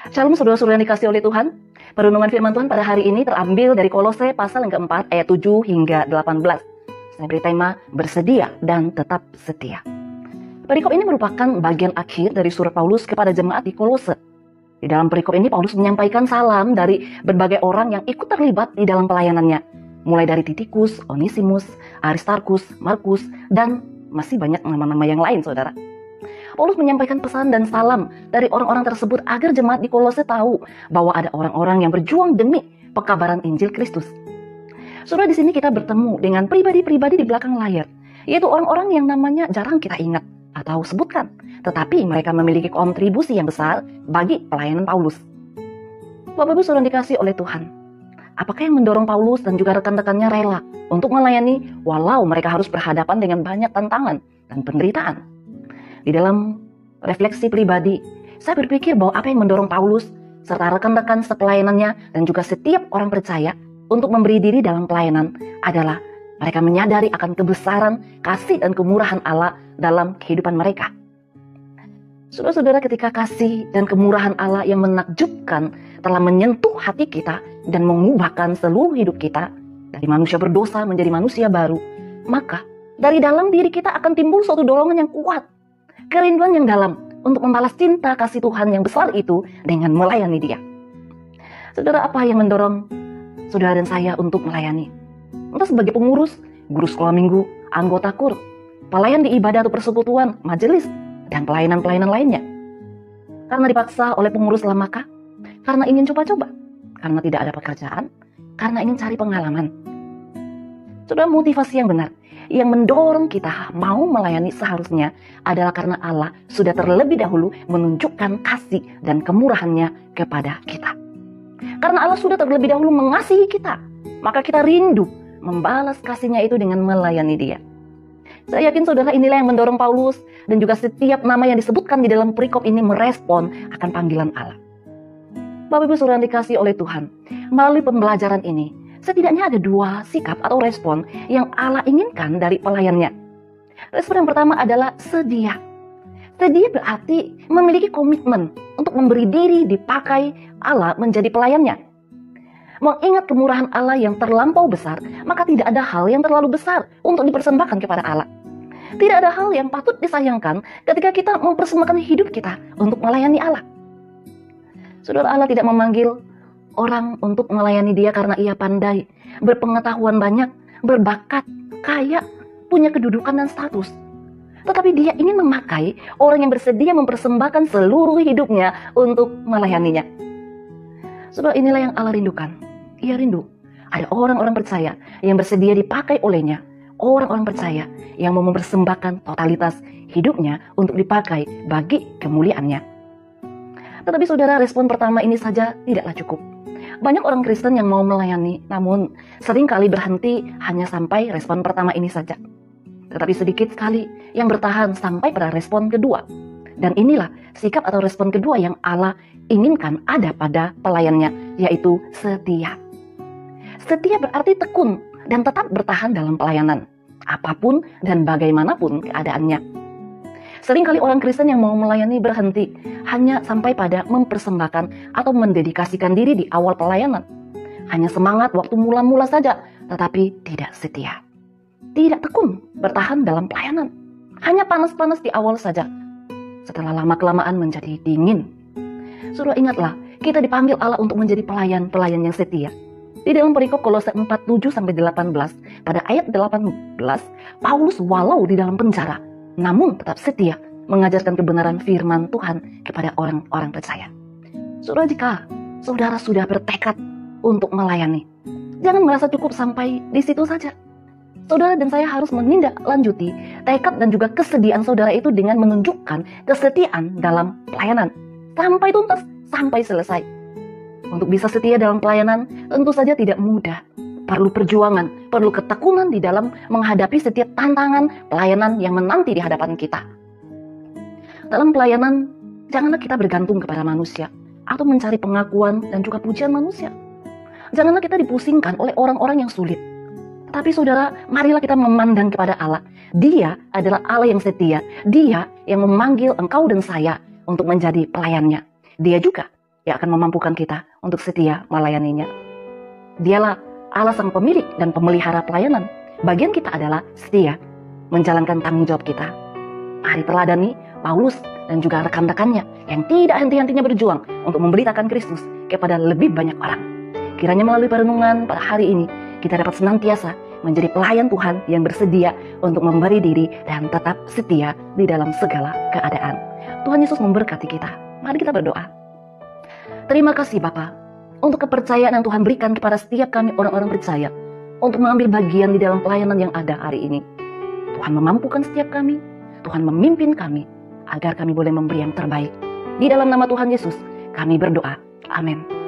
Shalom saudara-saudara yang dikasih oleh Tuhan. Perenungan firman Tuhan pada hari ini terambil dari Kolose pasal yang keempat ayat 7 hingga 18. Saya beri tema bersedia dan tetap setia. Perikop ini merupakan bagian akhir dari surat Paulus kepada jemaat di Kolose. Di dalam perikop ini Paulus menyampaikan salam dari berbagai orang yang ikut terlibat di dalam pelayanannya. Mulai dari Titikus, Onesimus, Aristarkus, Markus, dan masih banyak nama-nama yang lain saudara. Paulus menyampaikan pesan dan salam dari orang-orang tersebut agar jemaat di Kolose tahu bahwa ada orang-orang yang berjuang demi pekabaran Injil Kristus. Saudara, di sini kita bertemu dengan pribadi-pribadi di belakang layar, yaitu orang-orang yang namanya jarang kita ingat atau sebutkan, tetapi mereka memiliki kontribusi yang besar bagi pelayanan Paulus. Bapak Ibu saudara dikasih oleh Tuhan, apakah yang mendorong Paulus dan juga rekan-rekannya rela untuk melayani walau mereka harus berhadapan dengan banyak tantangan dan penderitaan? Di dalam refleksi pribadi, saya berpikir bahwa apa yang mendorong Paulus serta rekan-rekan sepelayanannya dan juga setiap orang percaya untuk memberi diri dalam pelayanan adalah mereka menyadari akan kebesaran, kasih dan kemurahan Allah dalam kehidupan mereka. Saudara-saudara, ketika kasih dan kemurahan Allah yang menakjubkan telah menyentuh hati kita dan mengubahkan seluruh hidup kita dari manusia berdosa menjadi manusia baru, maka dari dalam diri kita akan timbul suatu dorongan yang kuat, kerinduan yang dalam untuk membalas cinta kasih Tuhan yang besar itu dengan melayani Dia. Saudara, apa yang mendorong saudara dan saya untuk melayani? Entah sebagai pengurus, guru sekolah minggu, anggota KUR, pelayan di ibadah atau persekutuan, majelis, dan pelayanan-pelayanan lainnya. Karena dipaksa oleh pengurus lamakah? Karena ingin coba-coba? Karena tidak ada pekerjaan? Karena ingin cari pengalaman? Saudara, motivasi yang benar yang mendorong kita mau melayani seharusnya adalah karena Allah sudah terlebih dahulu menunjukkan kasih dan kemurahannya kepada kita. Karena Allah sudah terlebih dahulu mengasihi kita, maka kita rindu membalas kasihnya itu dengan melayani Dia. Saya yakin saudara, inilah yang mendorong Paulus dan juga setiap nama yang disebutkan di dalam perikop ini merespon akan panggilan Allah. Bapak Ibu saudara dikasih oleh Tuhan, melalui pembelajaran ini setidaknya ada dua sikap atau respon yang Allah inginkan dari pelayannya. Respon yang pertama adalah sedia. Sedia berarti memiliki komitmen untuk memberi diri dipakai Allah menjadi pelayannya. Mengingat kemurahan Allah yang terlampau besar, maka tidak ada hal yang terlalu besar untuk dipersembahkan kepada Allah. Tidak ada hal yang patut disayangkan ketika kita mempersembahkan hidup kita untuk melayani Allah. Saudara, Allah tidak memanggil orang untuk melayani Dia karena ia pandai, berpengetahuan banyak, berbakat, kaya, punya kedudukan dan status. Tetapi Dia ingin memakai orang yang bersedia mempersembahkan seluruh hidupnya untuk melayaninya. Saudara, inilah yang Allah rindukan. Ia rindu ada orang-orang percaya yang bersedia dipakai olehnya, orang-orang percaya yang mau mempersembahkan totalitas hidupnya untuk dipakai bagi kemuliaannya. Tetapi saudara, respon pertama ini saja tidaklah cukup. Banyak orang Kristen yang mau melayani, namun seringkali berhenti hanya sampai respon pertama ini saja. Tetapi sedikit sekali yang bertahan sampai pada respon kedua. Dan inilah sikap atau respon kedua yang Allah inginkan ada pada pelayannya, yaitu setia. Setia berarti tekun dan tetap bertahan dalam pelayanan, apapun dan bagaimanapun keadaannya. Seringkali orang Kristen yang mau melayani berhenti hanya sampai pada mempersembahkan atau mendedikasikan diri di awal pelayanan. Hanya semangat waktu mula-mula saja, tetapi tidak setia. Tidak tekun bertahan dalam pelayanan. Hanya panas-panas di awal saja. Setelah lama-kelamaan menjadi dingin. Saudara, ingatlah, kita dipanggil Allah untuk menjadi pelayan-pelayan yang setia. Di dalam perikop Kolose 4:7-18, pada ayat 18, Paulus walau di dalam penjara, namun tetap setia mengajarkan kebenaran firman Tuhan kepada orang-orang percaya. Saudara, jika saudara sudah bertekad untuk melayani, jangan merasa cukup sampai di situ saja. Saudara dan saya harus menindaklanjuti tekad dan juga kesediaan saudara itu dengan menunjukkan kesetiaan dalam pelayanan sampai tuntas, sampai selesai. Untuk bisa setia dalam pelayanan tentu saja tidak mudah. Perlu perjuangan, perlu ketekunan di dalam menghadapi setiap tantangan pelayanan yang menanti di hadapan kita. Dalam pelayanan, janganlah kita bergantung kepada manusia atau mencari pengakuan dan juga pujian manusia. Janganlah kita dipusingkan oleh orang-orang yang sulit. Tapi saudara, marilah kita memandang kepada Allah. Dia adalah Allah yang setia. Dia yang memanggil engkau dan saya untuk menjadi pelayannya. Dia juga yang akan memampukan kita untuk setia melayaninya. Dialah Allah sang pemilik dan pemelihara pelayanan. Bagian kita adalah setia menjalankan tanggung jawab kita. Mari teladani Paulus dan juga rekan-rekannya yang tidak henti-hentinya berjuang untuk memberitakan Kristus kepada lebih banyak orang. Kiranya melalui perenungan pada hari ini, kita dapat senantiasa menjadi pelayan Tuhan yang bersedia untuk memberi diri dan tetap setia di dalam segala keadaan. Tuhan Yesus memberkati kita. Mari kita berdoa. Terima kasih Bapa untuk kepercayaan yang Tuhan berikan kepada setiap kami orang-orang percaya untuk mengambil bagian di dalam pelayanan yang ada hari ini. Tuhan memampukan setiap kami, Tuhan memimpin kami agar kami boleh memberi yang terbaik. Di dalam nama Tuhan Yesus kami berdoa. Amin.